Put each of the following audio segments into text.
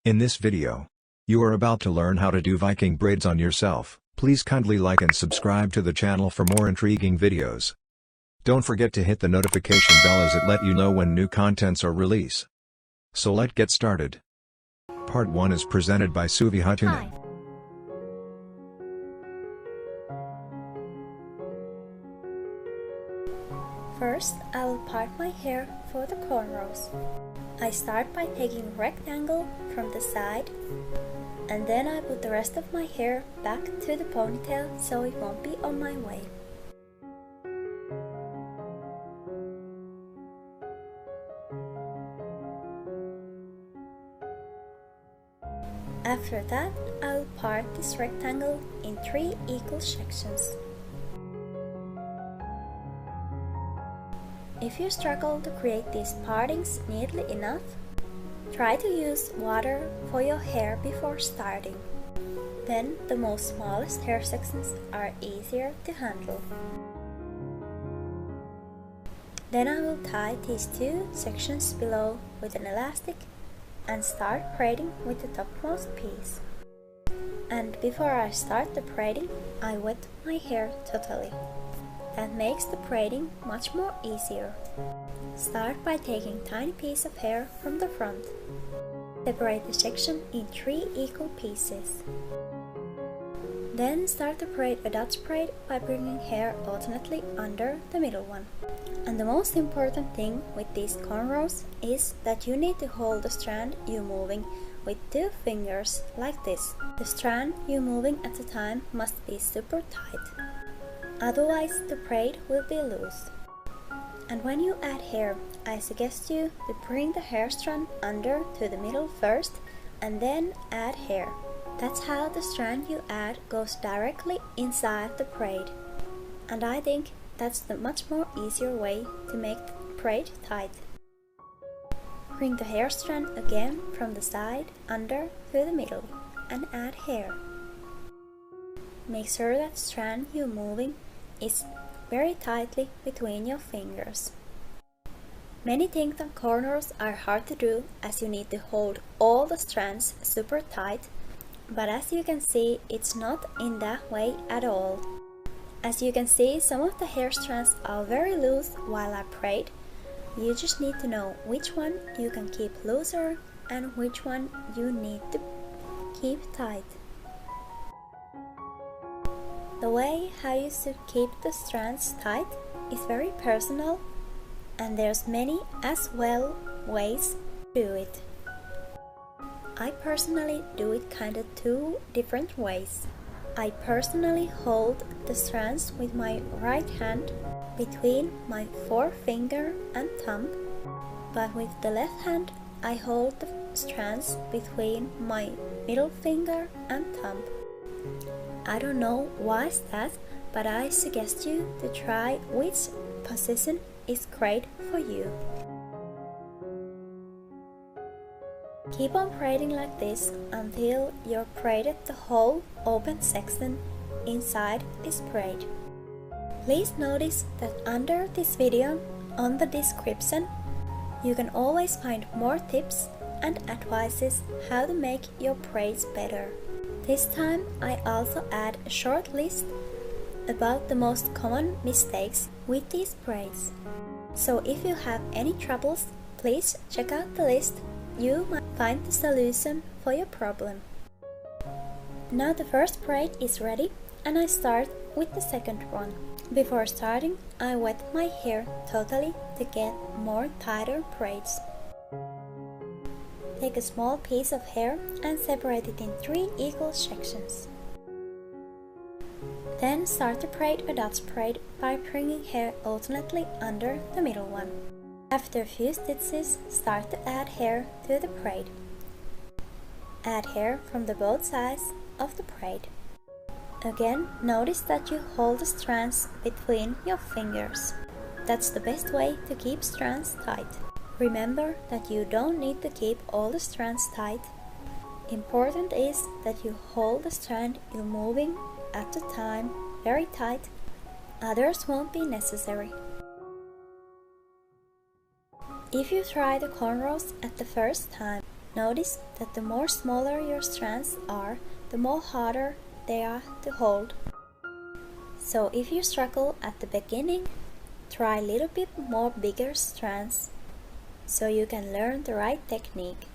In this video, you are about to learn how to do Viking braids on yourself. Please kindly like and subscribe to the channel for more intriguing videos. Don't forget to hit the notification bell as it let you know when new contents are released. So let's get started. Part 1 is presented by Suvi Hatunen. First, I will part my hair for the cornrows. I start by taking a rectangle from the side, and then I put the rest of my hair back to the ponytail so it won't be on my way. After that, I will part this rectangle in 3 equal sections. If you struggle to create these partings neatly enough, try to use water for your hair before starting. Then the most smallest hair sections are easier to handle. Then I will tie these 2 sections below with an elastic and start braiding with the topmost piece. And before I start the braiding, I wet my hair totally. That makes the braiding much more easier. Start by taking a tiny piece of hair from the front. Separate the section in 3 equal pieces. Then start to braid a Dutch braid by bringing hair alternately under the middle one. And the most important thing with these cornrows is that you need to hold the strand you're moving with 2 fingers like this. The strand you're moving at the time must be super tight. Otherwise, the braid will be loose. And when you add hair, I suggest you to bring the hair strand under to the middle first and then add hair. That's how the strand you add goes directly inside the braid. And I think that's the much more easier way to make the braid tight. Bring the hair strand again from the side under to the middle and add hair. Make sure that strand you're moving is very tightly between your fingers. Many think that cornrows are hard to do as you need to hold all the strands super tight, but as you can see, it's not in that way at all. As you can see, some of the hair strands are very loose while I braid. You just need to know which one you can keep looser and which one you need to keep tight. The way how you should keep the strands tight is very personal, and there's many as well ways to do it. I personally do it kinda 2 different ways. I personally hold the strands with my right hand between my forefinger and thumb, but with the left hand I hold the strands between my middle finger and thumb. I don't know why is that, but I suggest you to try which position is great for you. Keep on braiding like this until you're braided the whole open section inside this braid. Please notice that under this video, on the description, you can always find more tips and advices how to make your braids better. This time I also add a short list about the most common mistakes with these braids. So if you have any troubles, please check out the list. You might find the solution for your problem. Now the first braid is ready and I start with the second one. Before starting, I wet my hair totally to get more tighter braids. Take a small piece of hair and separate it in 3 equal sections. Then start to braid a Dutch braid by bringing hair alternately under the middle one. After a few stitches, start to add hair to the braid. Add hair from the both sides of the braid. Again, notice that you hold the strands between your fingers. That's the best way to keep strands tight. Remember that you don't need to keep all the strands tight. Important is that you hold the strand you're moving at the time very tight, others won't be necessary. If you try the cornrows at the first time, Notice that the more smaller your strands are, the more harder they are to hold. So if you struggle at the beginning, try a little bit more bigger strands so you can learn the right technique.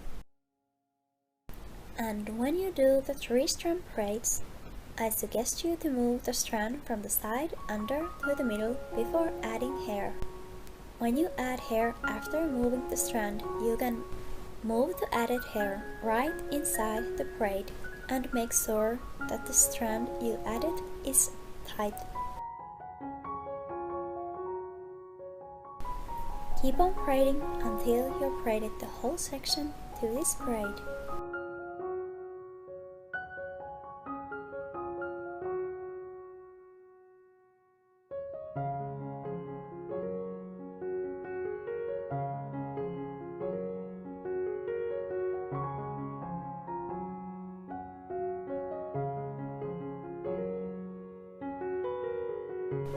And when you do the 3-strand braids, I suggest you to move the strand from the side under to the middle before adding hair. When you add hair after moving the strand, you can move the added hair right inside the braid and make sure that the strand you added is tight. Keep on braiding until you've braided the whole section to this braid.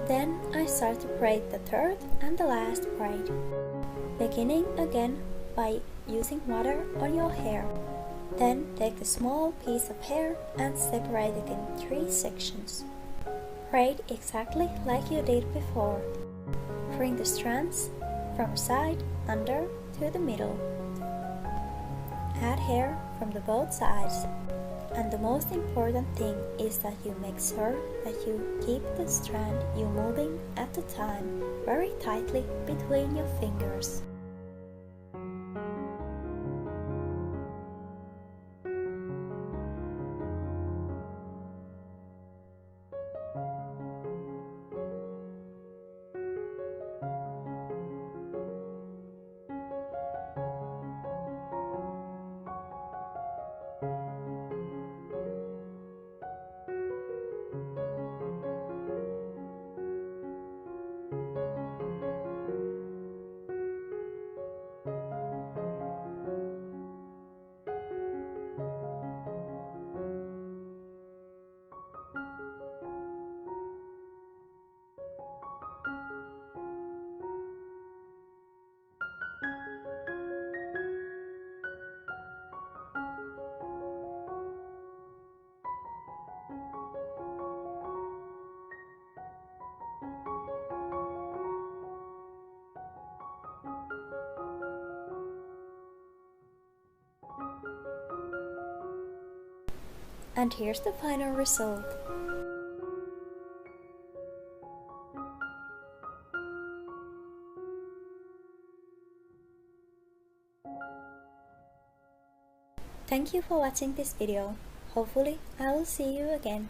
Then I start to braid the third and the last braid, beginning again by using water on your hair. Then take a small piece of hair and separate it in 3 sections. Braid exactly like you did before. Bring the strands from side under to the middle. Add hair from the both sides. And the most important thing is that you make sure that you keep the strand you're moving at the time very tightly between your fingers. And here's the final result. Thank you for watching this video. Hopefully I will see you again.